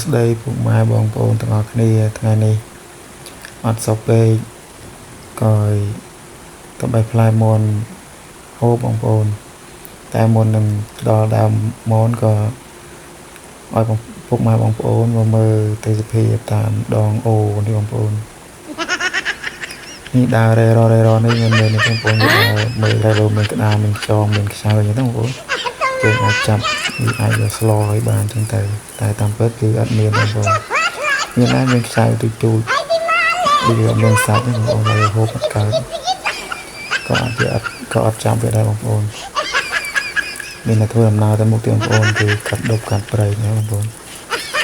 ស្ដីពុកម៉ែបងប្អូនទាំងអស់គ្នាថ្ងៃនេះអត់សុខពេកក៏ទៅបេះផ្លែមន់ហូបបងប្អូនតែមុននឹងដល់ដើមមន់ក៏ឲ្យពុកម៉ែបងប្អូនមកមើលទេសភាពតាមដងអូនេះបងប្អូននេះដើររេរនេះមានបងប្អូនមើលរេរមានក្តារមានខ្យងមានខ្សៅអញ្ចឹងបងប្អូនយើងអាចចាប់វាអាចយកស្លោឲ្យបានចឹងទៅតែតាមពិតគឺអត់មានបងប្អូនមានតែមានខ្សៅទូចវាមានសាច់បងប្អូនហើយហូបអត់កើតក៏អត់ចាំវាដែរបងប្អូនមានតែធ្វើដំណើរទៅមុខទៀតបងប្អូនគឺកាត់ដប់កាត់ព្រៃណាបងប្អូន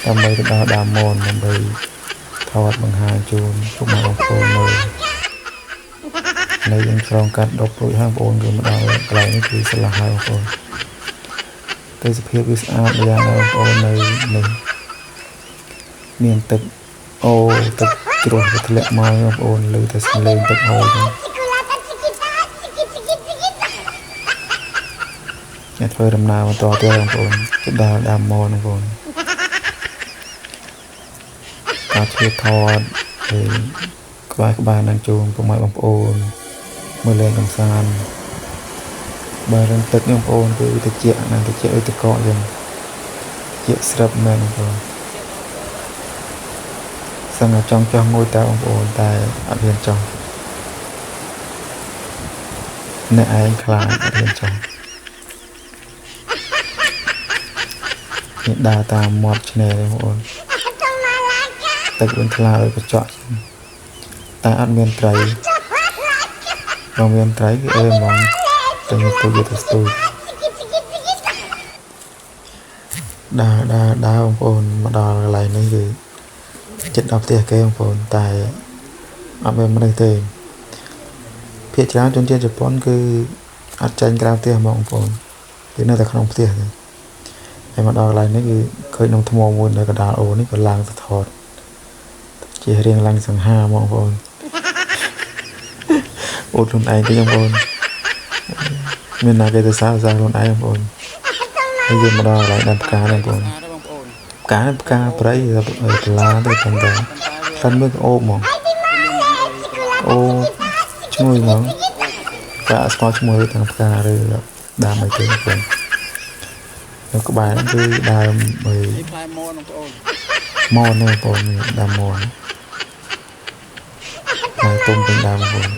ដើម្បីទៅដល់ដើមមនដើម្បីថតបង្ហាញជូនពុកម៉ែបងប្អូនមើលនៅយើងឆ្លងកាត់ដប់រួចហើយបងប្អូនគឺមកដល់កន្លែងនេះគឺស្លាស់ហើយបងប្អូនទេសភាពវាស្អាតយ៉ាងណាបងប្អូននៅនេះមានទឹកអូទឹកជ្រោះវាធ្លាក់មកបងប្អូនលើតែសំឡេងទឹកហូរហ្នឹងអ្នកធ្វើដំណើរបន្តទៀតបងប្អូនទៅដល់ដើមមនបងប្អូនការឆ្លៀតថតហើយក្បែរនឹងជូនពុកម៉ែបងប្អូនមើលលេងកម្សាន្តបើរឹងទឹកបងប្អូនគឺត្រជាក់ណាស់ត្រជាក់ដូចទឹកកកចឹងជាក់ស្រាប់មែនបងប្អូនសឹងតែចង់ចោះមួយតើបងប្អូនតែអត់ហ៊ានចោះអ្នកឯងខ្លាចអត់ហ៊ានចោះនេះដើរតាមមាត់ឆ្នេរបងប្អូនទឹកវិញថ្លាឲ្យកញ្ចក់តែអត់មានត្រីបើមានត្រីគឺអេហ្មងទៅយកទៅស្ទូចដើរបងប្អូនមកដល់កន្លែងនេះគឺចិត្តដល់ផ្ទះគេបងប្អូនតែអត់មានមនុស្សទេភាគច្រើនជនជាតិជប៉ុនគឺអត់ចាញ់ក្រៅផ្ទះបងប្អូនគឺនៅតែក្នុងផ្ទះទេហើយមកដល់កន្លែងនេះគឺឃើញក្នុងថ្មមួយនៅកណ្ដាលអូនេះក៏ឡើងទៅថតជារៀងឡើងសង្ហាបងប្អូនអូនខ្លួនឯងទេបងប្អូនមានណាគេទៅសារខ្លួនឯងបងប្អូនហើយយើងមកដល់កន្លែងដាំផ្កាបងប្អូនផ្កាព្រៃបលាទៅតាមតែស្ាន់មើលអូបហ្មងអូឈ្មោះហ្មងកាស្គាល់ឈ្មោះទាំងផ្កាឬដើមអីទេបងប្អូននៅក្បែរគឺដើមអីផ្លែមនបងប្អូនមនបងប្អូនដើមមនហើយទុំពេញដើមបងប្អូន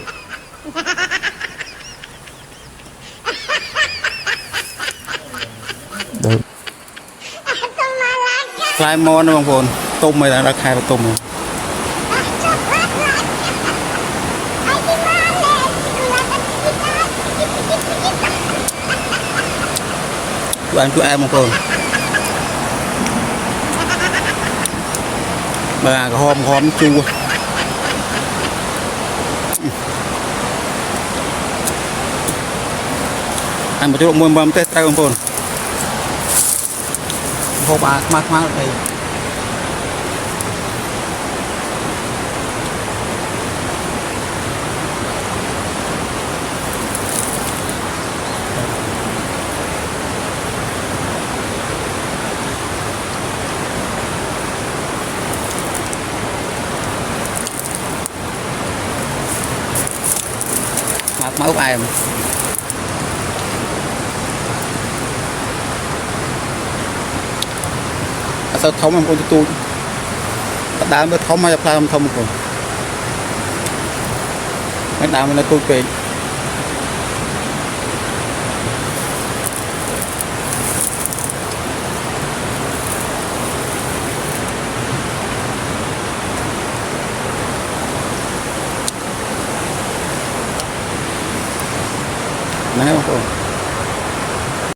ដូចផ្លែមនបងប្អូនទុំឲ្យដល់ខែទុំបានជួយអែមបងប្អូនបើក្រហមជូរអញមកជួបមួយមើលទេត្រូវបងប្អូនហូបអាខ្មៅអីmáu của ai mà sao thống em con tôi đá mới thống hay là thông rồi mấy đá mới là tôi về này không